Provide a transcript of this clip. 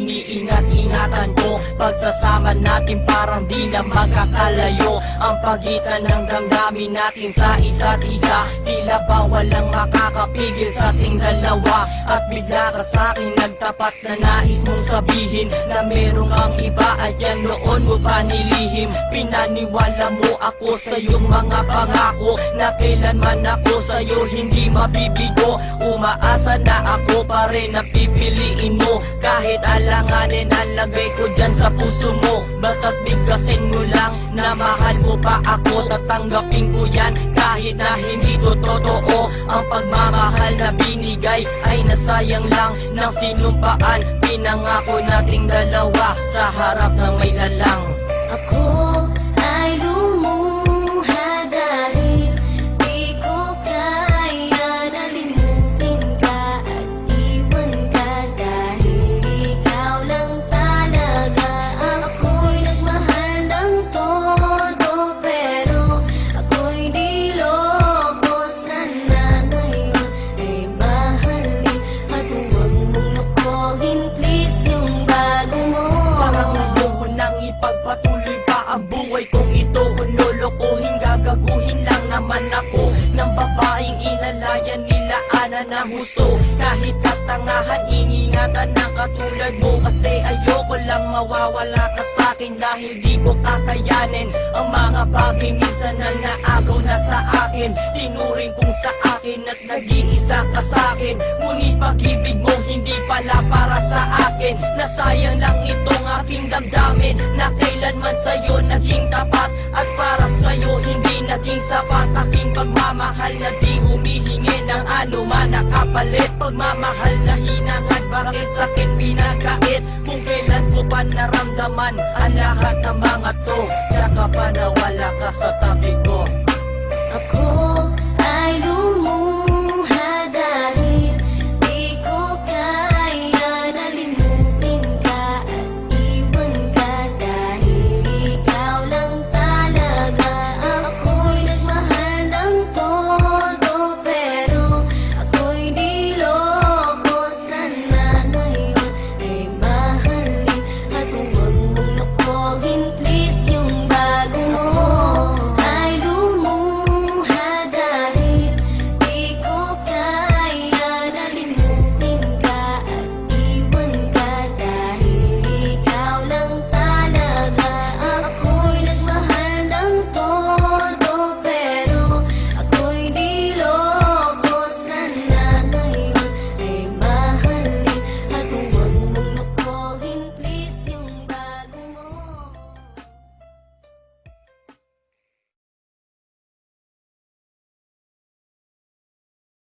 iniingat-ingatan ko. Pagsasama natin parang di na magkakalayo ang pagitan ng damdamin natin sa isa't isa. Tila ba walang makakapigil sa ating dalawa. At bigla ka sa'kin nagtapat na nais mong sabihin na merong ang iba at yan noon mo pa nilihim. Pinaniwala mo ako sa iyong mga pangako na kailanman ako sa'yo hindi mabibigo. Umaasa na ako pa rin na pipiliin mo kahit alanganin ang lagay ko dyan sa puso mo. Basta't bigkasin mo lang na mahal mo pa ako, tatanggapin ko yan kahit na hindi to totoo. Ang pagmamahal na binigay ay nasayang lang ng sinumpaan. Pinangako nating dalawa sa harap ng may lalang. Ako ay lumuha dahil di ko kaya nalimutin ka at iwan ka, dahil ikaw lang talaga. Ako'y nagmahal ng todo pero ako'y di loko. Sana ngayon ay mahalin at huwag mong lokohin please yung bago mo. Parang ayoko nang ipagpatuloy pa ang buhay kong ito. Kung lolokohin, gagaguhin lang naman ako ng babaeng inalayan nila ana na husto. Kahit katangahan, ingingatan ng katulad mo. Kasi ayoko lang mawawala ka sa'kin dahil di ko kakayanin ang mga bagay minsan na naagaw na sa akin. Tinuring kong sa akin at nag-iisa ka sa'kin. Ngunit pag-ibig mo hindi pala para sa akin. Nasayang lang itong aking damdamin na kailanman sa'yo naging tapat. At para sa'yo hindi naging sapat aking pagmamahal na di humihingi ng anuman na kapalit. Pagmamahal na hinangad, bakit sa'kin pinagkait? Kung kailan mo pa naramdaman ang lahat ng mga to, tsaka pa nawala ka sa